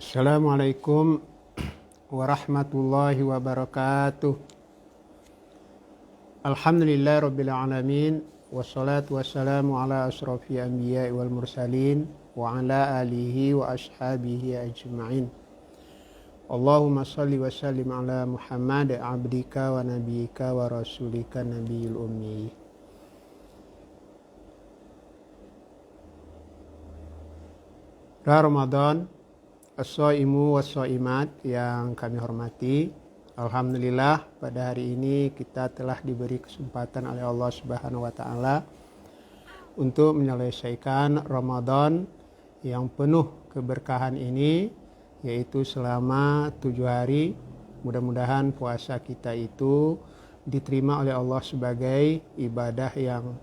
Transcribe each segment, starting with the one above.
Assalamualaikum warahmatullahi wabarakatuh. Alhamdulillah rabbil alamin. Wassalatu wassalamu ala asrafi anbiya wal mursalin wa ala alihi wa ashabihi ajma'in. Allahumma salli wa sallim ala Muhammad abdika wa nabiyika wa rasulika nabiyul ummi. Ramadan, as-shaimu was-shaimat yang kami hormati, alhamdulillah pada hari ini kita telah diberi kesempatan oleh Allah Subhanahu wa taala untuk menyelesaikan Ramadan yang penuh keberkahan ini, yaitu selama 7 hari. Mudah-mudahan puasa kita itu diterima oleh Allah sebagai ibadah yang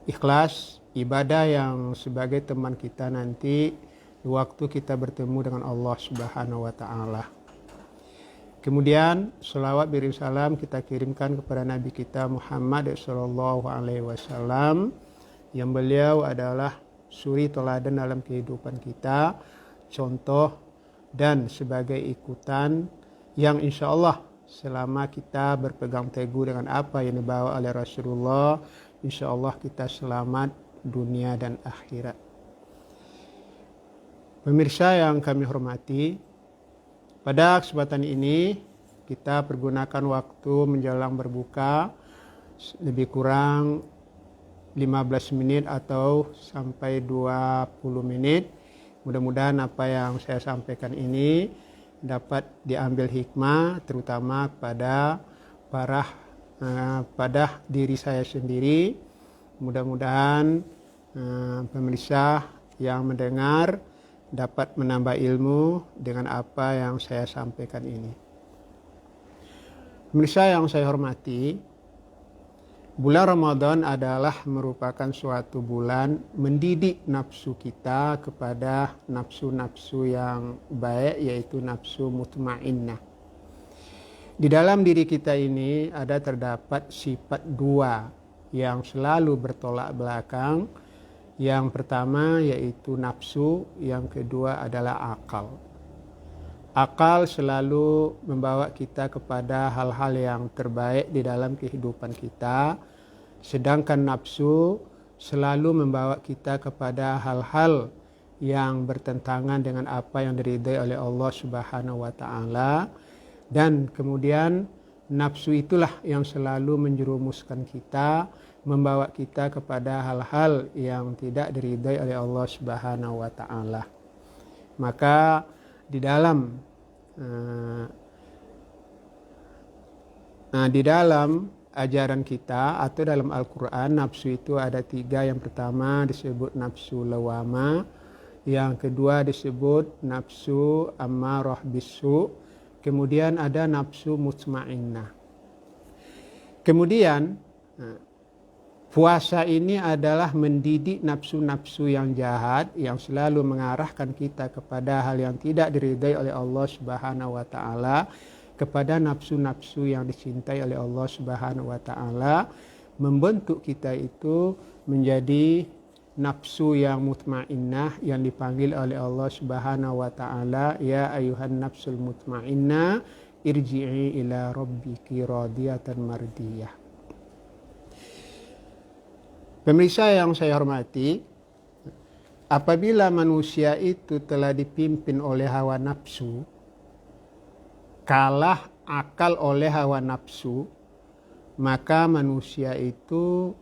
ikhlas, ibadah yang sebagai teman kita nanti waktu kita bertemu dengan Allah Subhanahu wa taala. Kemudian selawat beri salam kita kirimkan kepada Nabi kita Muhammad sallallahu alaihi wasallam, yang beliau adalah suri teladan dalam kehidupan kita, contoh dan sebagai ikutan yang insya Allah selama kita berpegang teguh dengan apa yang dibawa oleh Rasulullah, insya Allah kita selamat dunia dan akhirat. Pemirsa yang kami hormati, pada kesempatan ini kita pergunakan waktu menjelang berbuka lebih kurang 15 menit atau sampai 20 menit. Mudah-mudahan apa yang saya sampaikan ini dapat diambil hikmah, terutama pada diri saya sendiri. Mudah-mudahan pemirsa yang mendengar dapat menambah ilmu dengan apa yang saya sampaikan ini. Pemirsa yang saya hormati, bulan Ramadan adalah merupakan suatu bulan mendidik nafsu kita kepada nafsu-nafsu yang baik, yaitu nafsu mutmainnah. Di dalam diri kita ini terdapat sifat dua yang selalu bertolak belakang. Yang pertama yaitu nafsu, yang kedua adalah akal. Akal selalu membawa kita kepada hal-hal yang terbaik di dalam kehidupan kita, sedangkan nafsu selalu membawa kita kepada hal-hal yang bertentangan dengan apa yang diridhai oleh Allah Subhanahu wa taala, dan kemudian nafsu itulah yang selalu menjerumuskan kita, membawa kita kepada hal-hal yang tidak diridhai oleh Allah Subhanahu wa taala. Maka di dalam ajaran kita atau dalam Al-Quran, nafsu itu ada 3. Yang pertama disebut nafsu lawama, yang kedua disebut nafsu ammarah bisu, kemudian ada nafsu mutmainnah. Kemudian puasa ini adalah mendidik nafsu-nafsu yang jahat yang selalu mengarahkan kita kepada hal yang tidak diridhai oleh Allah Subhanahu wa taala, kepada nafsu-nafsu yang dicintai oleh Allah Subhanahu wa taala, membentuk kita itu menjadi nafsu yang mutmainnah yang dipanggil oleh Allah Subhanahu wa taala, ya ayuhan nafsul mutmainnah irji'i ila rabbiki radiyatan mardiyah. Pemirsa yang saya hormati, apabila manusia itu telah dipimpin oleh hawa nafsu, kalah akal oleh hawa nafsu, maka manusia itu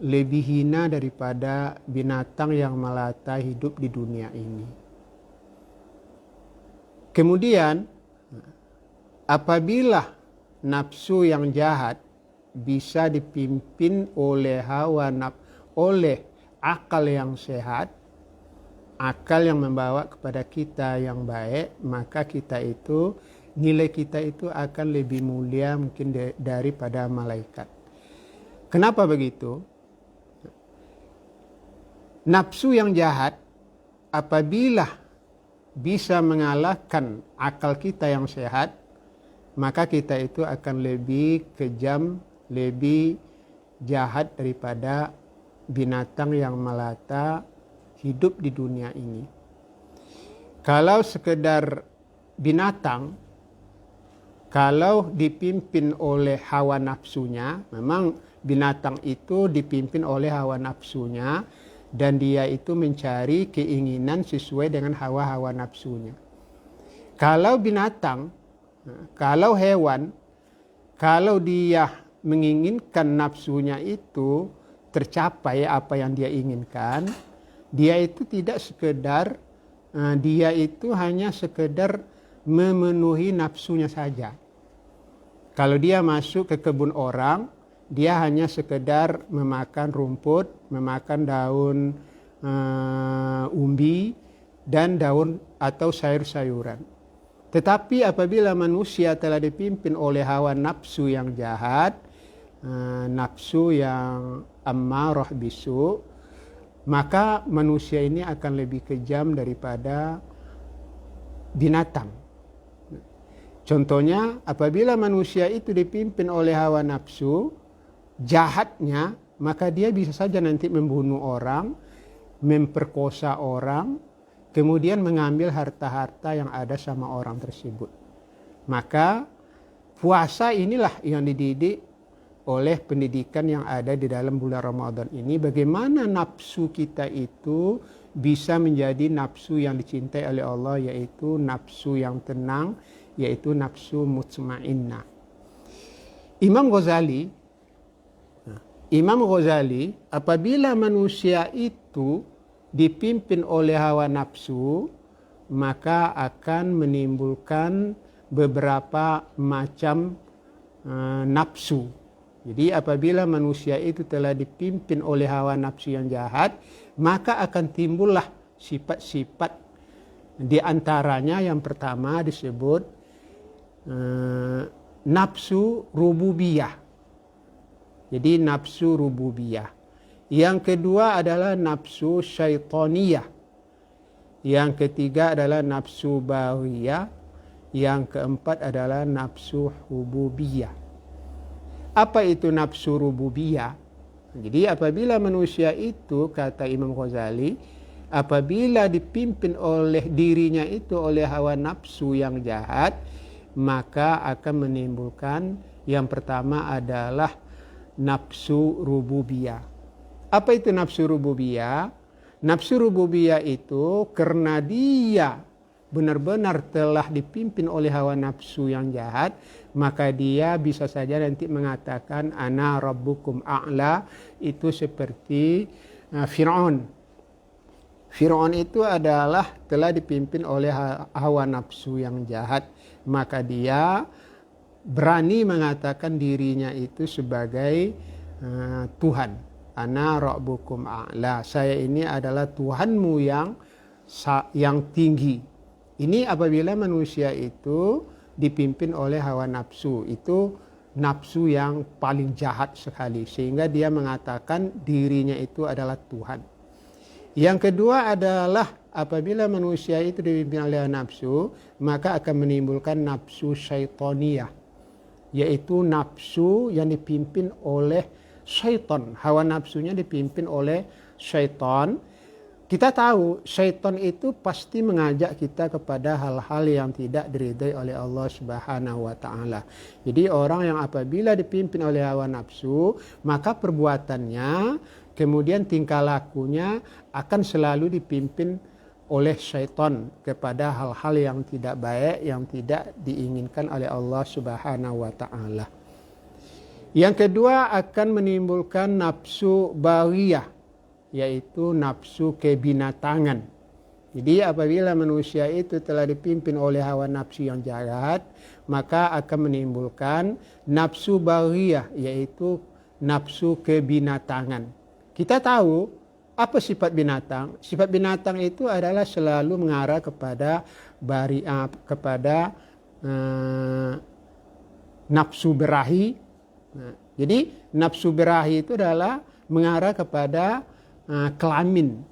lebih hina daripada binatang yang melata hidup di dunia ini. Kemudian apabila nafsu yang jahat bisa dipimpin oleh oleh akal yang sehat, akal yang membawa kepada kita yang baik, maka kita itu, nilai kita itu akan lebih mulia mungkin daripada malaikat. Kenapa begitu? Nafsu yang jahat apabila bisa mengalahkan akal kita yang sehat, maka kita itu akan lebih kejam, lebih jahat daripada binatang yang melata hidup di dunia ini. Kalau sekedar binatang, kalau dipimpin oleh hawa nafsunya, memang binatang itu dipimpin oleh hawa nafsunya dan dia itu mencari keinginan sesuai dengan hawa-hawa nafsunya. Kalau binatang, kalau hewan, kalau dia menginginkan nafsunya itu tercapai apa yang dia inginkan, dia itu tidak sekedar, dia itu hanya sekedar memenuhi nafsunya saja. Kalau dia masuk ke kebun orang, dia hanya sekedar memakan rumput, memakan daun umbi dan daun atau sayur-sayuran. Tetapi apabila manusia telah dipimpin oleh hawa nafsu yang jahat, nafsu yang ammarah bisu, maka manusia ini akan lebih kejam daripada binatang. Contohnya, apabila manusia itu dipimpin oleh hawa nafsu jahatnya, maka dia bisa saja nanti membunuh orang, memperkosa orang, kemudian mengambil harta-harta yang ada sama orang tersebut. Maka puasa inilah yang dididik oleh pendidikan yang ada di dalam bulan Ramadan ini. Bagaimana nafsu kita itu bisa menjadi nafsu yang dicintai oleh Allah, yaitu nafsu yang tenang, yaitu nafsu mutmainnah. Imam Ghazali, apabila manusia itu dipimpin oleh hawa nafsu, maka akan menimbulkan beberapa macam nafsu. Jadi apabila manusia itu telah dipimpin oleh hawa nafsu yang jahat, maka akan timbullah sifat-sifat. Di antaranya yang pertama disebut nafsu rububiyah. Jadi nafsu rububiyah. Yang kedua adalah nafsu syaitaniyah. Yang ketiga adalah nafsu baghiyah. Yang keempat adalah nafsu hububiyah. Apa itu nafsu rububiyah? Jadi apabila manusia itu, kata Imam Ghazali, apabila dipimpin oleh dirinya itu oleh hawa nafsu yang jahat, maka akan menimbulkan yang pertama adalah nafsu rububiyah. Apa itu nafsu rububiyah? Nafsu rububiyah itu karena dia benar-benar telah dipimpin oleh hawa nafsu yang jahat, maka dia bisa saja nanti mengatakan ana rabbukum a'la. Itu seperti Fir'aun. Fir'aun itu adalah telah dipimpin oleh hawa nafsu yang jahat, maka dia berani mengatakan dirinya itu sebagai Tuhan. Ana rabbukum a'la. Saya ini adalah Tuhanmu yang tinggi. Ini apabila manusia itu dipimpin oleh hawa nafsu. Itu nafsu yang paling jahat sekali, sehingga dia mengatakan dirinya itu adalah Tuhan. Yang kedua adalah apabila manusia itu dipimpin oleh nafsu, maka akan menimbulkan nafsu syaitaniyah, yaitu nafsu yang dipimpin oleh syaitan. Hawa nafsunya dipimpin oleh syaitan. Kita tahu syaitan itu pasti mengajak kita kepada hal-hal yang tidak diridhai oleh Allah Subhanahu wa taala. Jadi orang yang apabila dipimpin oleh hawa nafsu, maka perbuatannya, kemudian tingkah lakunya akan selalu dipimpin oleh syaitan kepada hal-hal yang tidak baik, yang tidak diinginkan oleh Allah Subhanahu wa taala. Yang kedua akan menimbulkan nafsu baghiyah, yaitu nafsu kebinatangan. Jadi apabila manusia itu telah dipimpin oleh hawa nafsu yang jahat, maka akan menimbulkan nafsu baghiyah, yaitu nafsu kebinatangan. Kita tahu apa sifat binatang? Sifat binatang itu adalah selalu mengarah kepada nafsu berahi. Jadi nafsu berahi itu adalah mengarah kepada kelamin.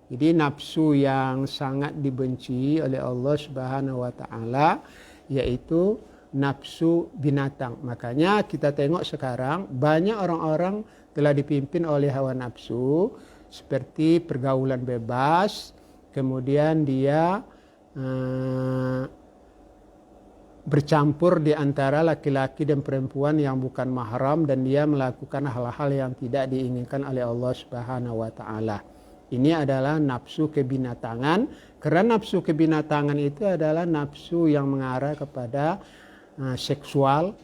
Jadi nafsu yang sangat dibenci oleh Allah Subhanahu wa taala, yaitu nafsu binatang. Makanya kita tengok sekarang banyak orang-orang telah dipimpin oleh hawa nafsu, seperti pergaulan bebas, kemudian dia bercampur di antara laki-laki dan perempuan yang bukan mahram, dan dia melakukan hal-hal yang tidak diinginkan oleh Allah Subhanahu wa taala. Ini adalah nafsu kebinatangan, karena nafsu kebinatangan itu adalah nafsu yang mengarah kepada seksual,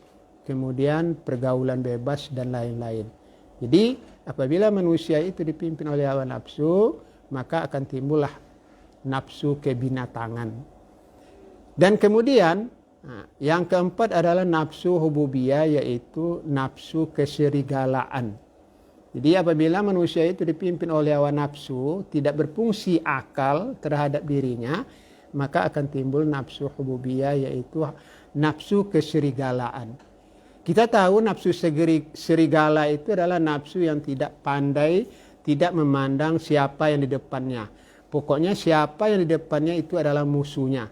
kemudian pergaulan bebas dan lain-lain. Jadi apabila manusia itu dipimpin oleh hawa nafsu, maka akan timbullah nafsu kebinatangan. Dan kemudian yang keempat adalah nafsu hububiyah, yaitu nafsu keserigalaan. Jadi apabila manusia itu dipimpin oleh hawa nafsu, tidak berfungsi akal terhadap dirinya, maka akan timbul nafsu hububiyah, yaitu nafsu keserigalaan. Kita tahu nafsu serigala itu adalah nafsu yang tidak pandai, tidak memandang siapa yang di depannya. Pokoknya siapa yang di depannya itu adalah musuhnya.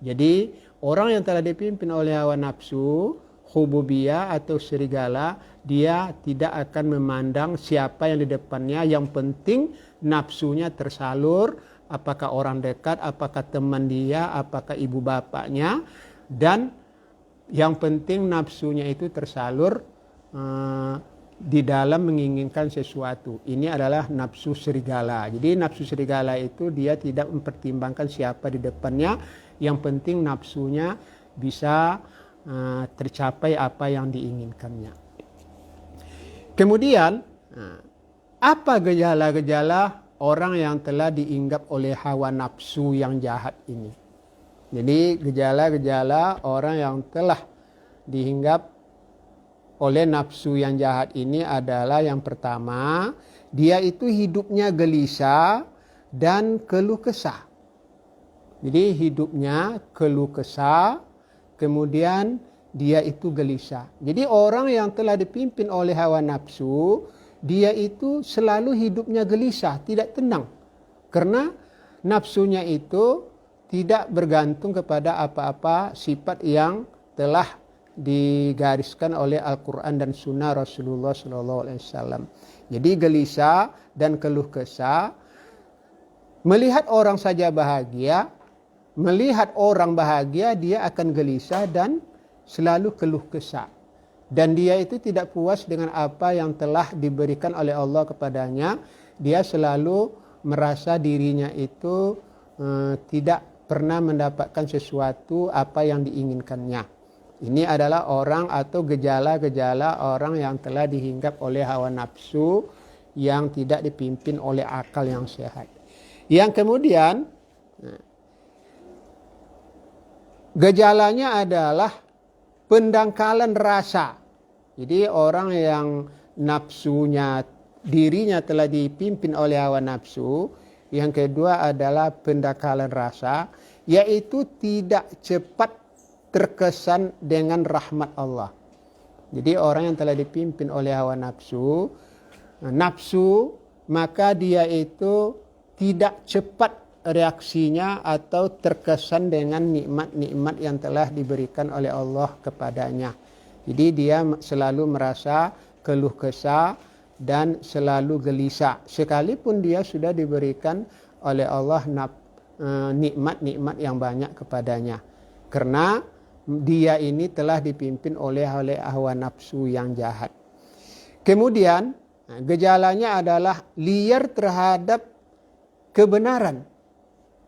Jadi orang yang telah dipimpin oleh hawa nafsu hububiyah atau serigala, dia tidak akan memandang siapa yang di depannya. Yang penting nafsunya tersalur, apakah orang dekat, apakah teman dia, apakah ibu bapaknya, dan yang penting nafsunya itu tersalur di dalam menginginkan sesuatu. Ini adalah nafsu serigala. Jadi nafsu serigala itu dia tidak mempertimbangkan siapa di depannya, yang penting nafsunya bisa tercapai apa yang diinginkannya. Kemudian apa gejala-gejala orang yang telah diinggap oleh hawa nafsu yang jahat ini? Jadi gejala-gejala orang yang telah dihinggap oleh nafsu yang jahat ini adalah, yang pertama, dia itu hidupnya gelisah dan keluh kesah. Jadi hidupnya keluh kesah, kemudian dia itu gelisah. Jadi orang yang telah dipimpin oleh hawa nafsu, dia itu selalu hidupnya gelisah, tidak tenang. Karena nafsunya itu tidak bergantung kepada apa-apa sifat yang telah digariskan oleh Al-Quran dan Sunnah Rasulullah SAW. Jadi gelisah dan keluh kesah, melihat orang saja bahagia, melihat orang bahagia dia akan gelisah dan selalu keluh kesah. Dan dia itu tidak puas dengan apa yang telah diberikan oleh Allah kepadanya. Dia selalu merasa dirinya itu tidak pernah mendapatkan sesuatu apa yang diinginkannya. Ini adalah orang atau gejala-gejala orang yang telah dihinggap oleh hawa nafsu yang tidak dipimpin oleh akal yang sehat. Yang kemudian gejalanya adalah pendangkalan rasa. Jadi orang yang nafsunya, dirinya telah dipimpin oleh hawa nafsu. Yang kedua adalah pendangkalan rasa, yaitu tidak cepat terkesan dengan rahmat Allah. Jadi orang yang telah dipimpin oleh hawa nafsu, maka dia itu tidak cepat reaksinya atau terkesan dengan nikmat-nikmat yang telah diberikan oleh Allah kepadanya. Jadi dia selalu merasa keluh kesah dan selalu gelisah, sekalipun dia sudah diberikan oleh Allah nikmat-nikmat yang banyak kepadanya. Karena dia ini telah dipimpin oleh hawa nafsu yang jahat. Kemudian gejalanya adalah liar terhadap kebenaran.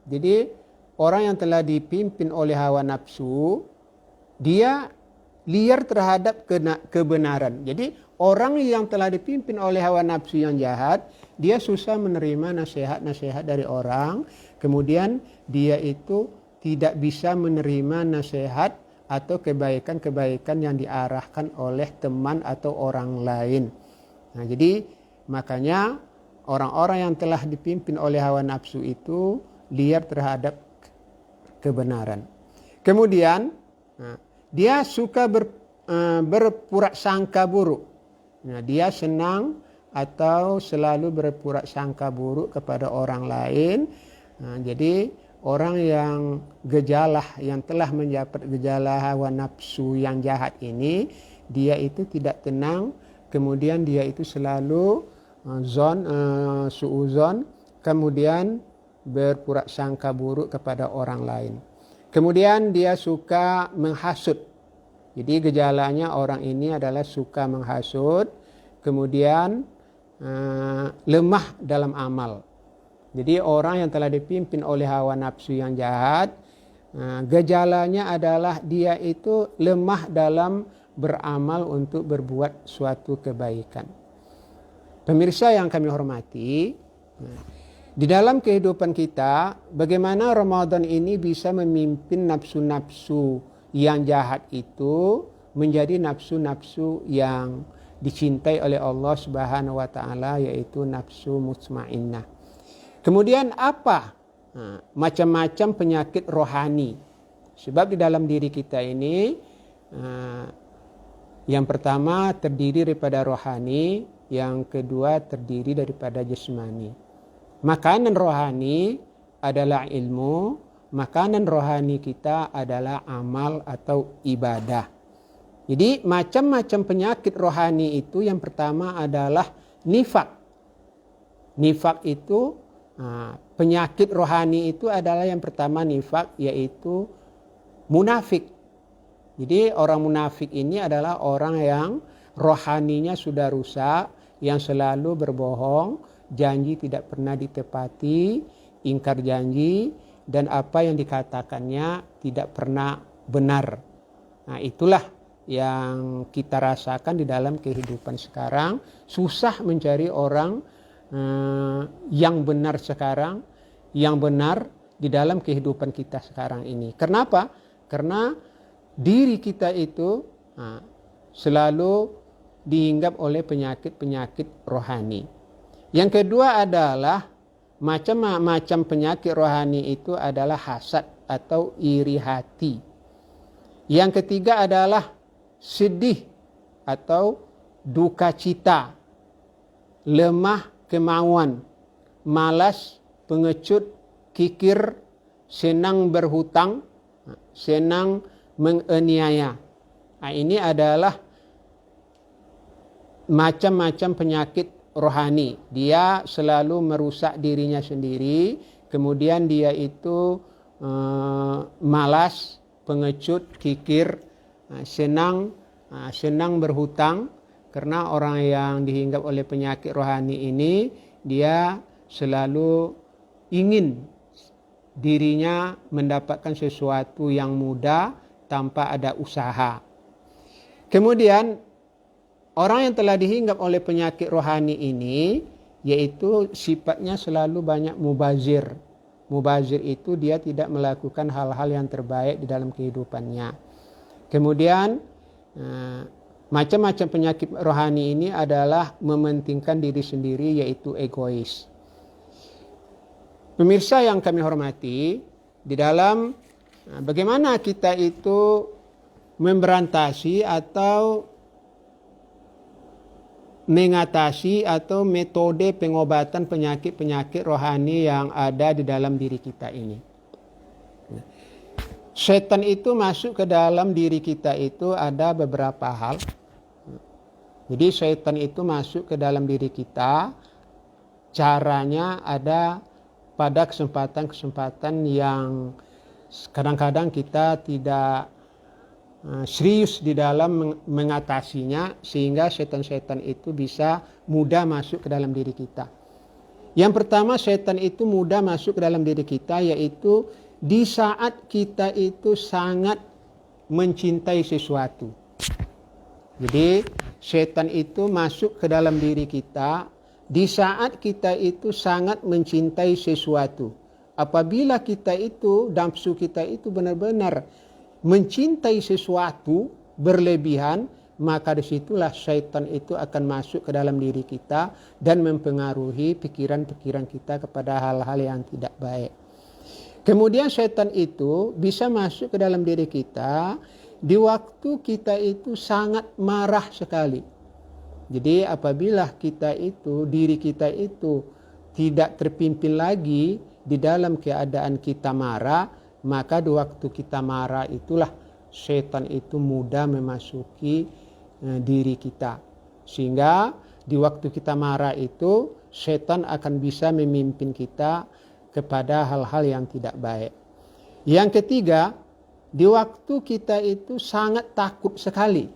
Jadi orang yang telah dipimpin oleh hawa nafsu, dia liar terhadap kebenaran. Jadi orang yang telah dipimpin oleh hawa nafsu yang jahat, dia susah menerima nasihat-nasihat dari orang. Kemudian dia itu tidak bisa menerima nasihat atau kebaikan-kebaikan yang diarahkan oleh teman atau orang lain. Nah, jadi makanya orang-orang yang telah dipimpin oleh hawa nafsu itu liar terhadap kebenaran. Kemudian dia suka berpura sangka buruk. Nah, dia senang atau selalu berpura sangka buruk kepada orang lain. Nah, jadi orang yang yang telah mendapat gejala hawa nafsu yang jahat ini, dia itu tidak tenang. Kemudian dia itu selalu suuzon. Kemudian berpura sangka buruk kepada orang lain. Kemudian dia suka menghasut. Jadi gejalanya orang ini adalah suka menghasut, kemudian lemah dalam amal. Jadi orang yang telah dipimpin oleh hawa nafsu yang jahat, gejalanya adalah dia itu lemah dalam beramal untuk berbuat suatu kebaikan. Pemirsa yang kami hormati, di dalam kehidupan kita, bagaimana Ramadan ini bisa memimpin nafsu-nafsu yang jahat itu menjadi nafsu-nafsu yang dicintai oleh Allah Subhanahu wa taala, yaitu nafsu mutmainnah. Kemudian apa? Macam-macam penyakit rohani. Sebab di dalam diri kita ini yang pertama terdiri daripada rohani, yang kedua terdiri daripada jasmani. Makanan rohani adalah ilmu, makanan rohani kita adalah amal atau ibadah. Jadi macam-macam penyakit rohani itu yang pertama adalah nifak. Nifak itu, penyakit rohani itu adalah yang pertama nifak, yaitu munafik. Jadi orang munafik ini adalah orang yang rohaninya sudah rusak, yang selalu berbohong, janji tidak pernah ditepati, ingkar janji, dan apa yang dikatakannya tidak pernah benar. Nah, itulah yang kita rasakan di dalam kehidupan sekarang. Susah mencari orang yang benar sekarang, yang benar di dalam kehidupan kita sekarang ini. Kenapa? Karena diri kita itu selalu dihinggap oleh penyakit-penyakit rohani. Yang kedua adalah macam-macam penyakit rohani itu adalah hasad atau iri hati. Yang ketiga adalah sedih atau duka cita, lemah kemauan, malas, pengecut, kikir, senang berhutang, senang menganiaya. Nah, ini adalah macam-macam penyakit rohani. Dia selalu merusak dirinya sendiri, kemudian dia itu malas, pengecut, kikir, senang berhutang. Karena orang yang dihinggap oleh penyakit rohani ini, dia selalu ingin dirinya mendapatkan sesuatu yang mudah tanpa ada usaha. Kemudian orang yang telah dihinggap oleh penyakit rohani ini, yaitu sifatnya selalu banyak mubazir. Mubazir itu dia tidak melakukan hal-hal yang terbaik di dalam kehidupannya. Kemudian macam-macam penyakit rohani ini adalah mementingkan diri sendiri, yaitu egois. Pemirsa yang kami hormati, di dalam bagaimana kita itu memberantasi atau mengatasi atau metode pengobatan penyakit-penyakit rohani yang ada di dalam diri kita ini. Setan itu masuk ke dalam diri kita itu ada beberapa hal. Jadi setan itu masuk ke dalam diri kita, caranya ada pada kesempatan-kesempatan yang kadang-kadang kita tidak serius di dalam mengatasinya, sehingga setan-setan itu bisa mudah masuk ke dalam diri kita. Yang pertama, setan itu mudah masuk ke dalam diri kita, yaitu di saat kita itu sangat mencintai sesuatu. Jadi setan itu masuk ke dalam diri kita di saat kita itu sangat mencintai sesuatu. Apabila kita itu, nafsu kita itu benar-benar mencintai sesuatu berlebihan, maka disitulah syaitan itu akan masuk ke dalam diri kita dan mempengaruhi pikiran-pikiran kita kepada hal-hal yang tidak baik. Kemudian syaitan itu bisa masuk ke dalam diri kita di waktu kita itu sangat marah sekali. Jadi apabila kita itu, diri kita itu tidak terpimpin lagi di dalam keadaan kita marah, maka di waktu kita marah itulah setan itu mudah memasuki diri kita. Sehingga di waktu kita marah itu setan akan bisa memimpin kita kepada hal-hal yang tidak baik. Yang ketiga, di waktu kita itu sangat takut sekali.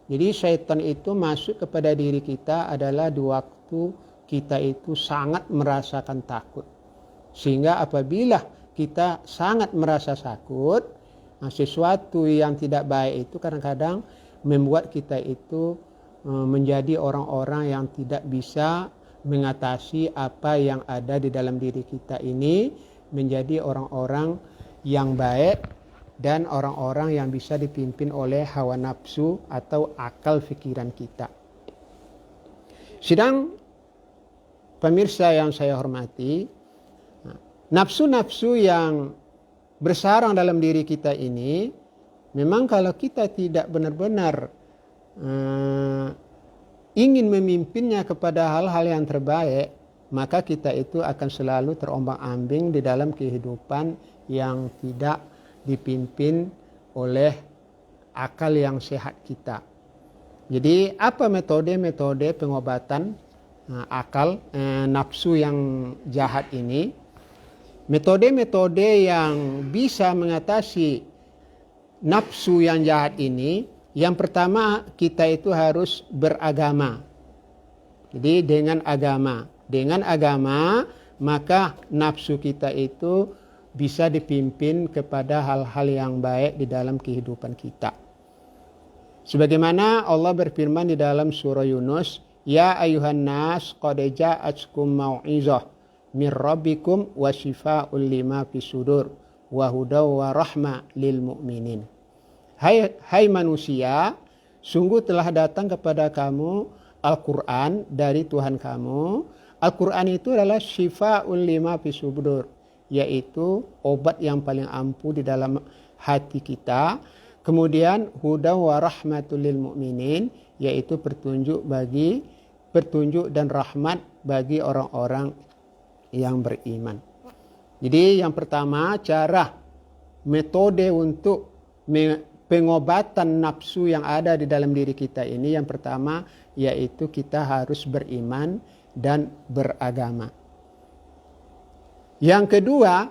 Jadi syaitan itu masuk kepada diri kita adalah di waktu kita itu sangat merasakan takut. Sehingga apabila kita sangat merasa takut, sesuatu yang tidak baik itu kadang-kadang membuat kita itu menjadi orang-orang yang tidak bisa mengatasi apa yang ada di dalam diri kita ini, menjadi orang-orang yang baik dan orang-orang yang bisa dipimpin oleh hawa nafsu atau akal fikiran kita. Sedang pemirsa yang saya hormati, nafsu-nafsu yang bersarang dalam diri kita ini, memang kalau kita tidak benar-benar ingin memimpinnya kepada hal-hal yang terbaik, maka kita itu akan selalu terombang-ambing di dalam kehidupan yang tidak dipimpin oleh akal yang sehat kita. Jadi apa metode-metode pengobatan akal nafsu yang jahat ini? Metode-metode yang bisa mengatasi nafsu yang jahat ini, yang pertama kita itu harus beragama. Jadi dengan agama maka nafsu kita itu bisa dipimpin kepada hal-hal yang baik di dalam kehidupan kita. Sebagaimana Allah berfirman di dalam surah Yunus, ya ayuhan nas qad ja'atkum mau'izah mir rabbikum wa shifaa'un lima fis sudur wa hudaw wa rahma lil mu'minin. Hai manusia, sungguh telah datang kepada kamu Al-Quran dari Tuhan kamu. Al-Quran itu adalah shifa'ul lima fis sudur, yaitu obat yang paling ampuh di dalam hati kita. Kemudian hudaw wa rahmatul lil mu'minin, yaitu petunjuk dan rahmat bagi orang-orang yang beriman. Jadi yang pertama, metode untuk pengobatan nafsu yang ada di dalam diri kita ini, yang pertama yaitu kita harus beriman dan beragama. Yang kedua,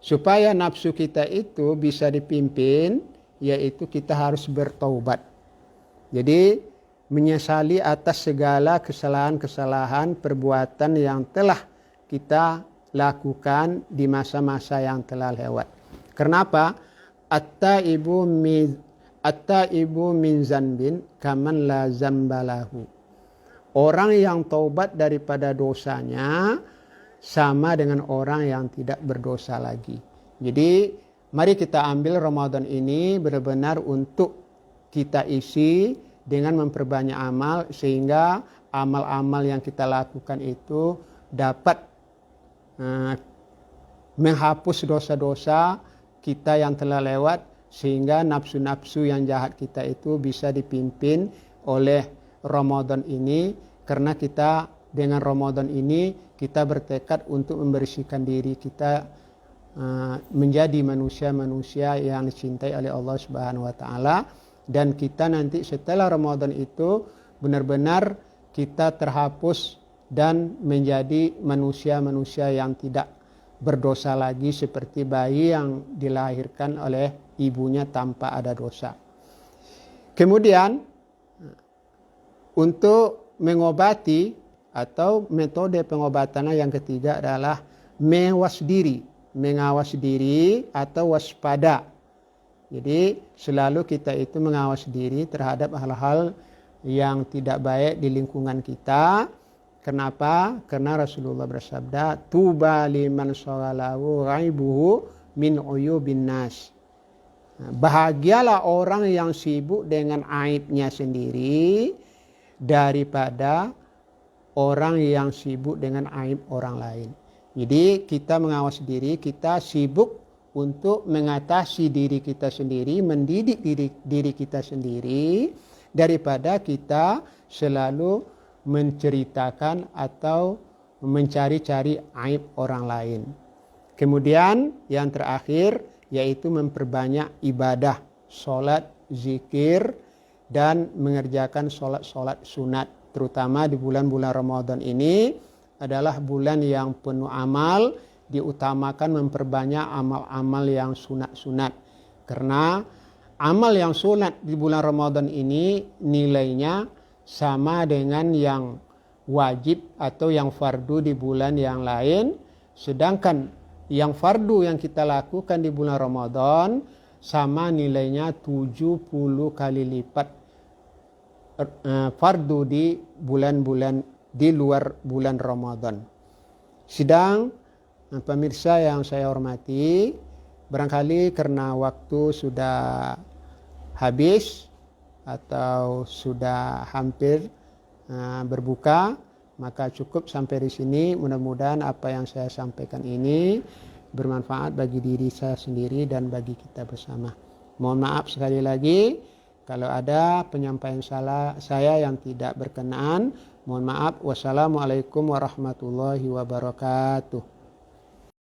supaya nafsu kita itu bisa dipimpin, yaitu kita harus bertaubat. Jadi menyesali atas segala kesalahan-kesalahan perbuatan yang telah kita lakukan di masa-masa yang telah lewat. Kenapa? At-taibu min zanbin kaman la zambalahu. Orang yang taubat daripada dosanya sama dengan orang yang tidak berdosa lagi. Jadi mari kita ambil Ramadan ini benar-benar untuk kita isi dengan memperbanyak amal, sehingga amal-amal yang kita lakukan itu dapat menghapus dosa-dosa kita yang telah lewat, sehingga nafsu-nafsu yang jahat kita itu bisa dipimpin oleh Ramadan ini. Karena kita dengan Ramadan ini kita bertekad untuk membersihkan diri kita menjadi manusia-manusia yang dicintai oleh Allah Subhanahu wa taala, dan kita nanti setelah Ramadan itu benar-benar kita terhapus dan menjadi manusia-manusia yang tidak berdosa lagi, seperti bayi yang dilahirkan oleh ibunya tanpa ada dosa. Kemudian untuk mengobati atau metode pengobatannya yang ketiga adalah mengawas diri atau waspada. Jadi selalu kita itu mengawas diri terhadap hal-hal yang tidak baik di lingkungan kita. Kenapa? Karena Rasulullah bersabda, tuba liman shaghalahu ghaibuhu min uyubin nas. Bahagialah orang yang sibuk dengan aibnya sendiri daripada orang yang sibuk dengan aib orang lain. Jadi kita mengawasi diri, kita sibuk untuk mengatasi diri kita sendiri, mendidik diri kita sendiri, daripada kita selalu menceritakan atau mencari-cari aib orang lain. Kemudian yang terakhir yaitu memperbanyak ibadah, sholat, zikir, dan mengerjakan sholat-sholat sunat. Terutama di bulan-bulan Ramadan ini adalah bulan yang penuh amal, diutamakan memperbanyak amal-amal yang sunat-sunat. Karena amal yang sunat di bulan Ramadan ini nilainya sama dengan yang wajib atau yang fardu di bulan yang lain. Sedangkan yang fardu yang kita lakukan di bulan Ramadan sama nilainya 70 kali lipat fardu di bulan-bulan di luar bulan Ramadan. Sedang pemirsa yang saya hormati, barangkali karena waktu sudah habis atau sudah hampir berbuka, maka cukup sampai di sini. Mudah-mudahan apa yang saya sampaikan ini bermanfaat bagi diri saya sendiri dan bagi kita bersama. Mohon maaf sekali lagi kalau ada penyampaian saya yang tidak berkenan. Mohon maaf. Wassalamualaikum warahmatullahi wabarakatuh.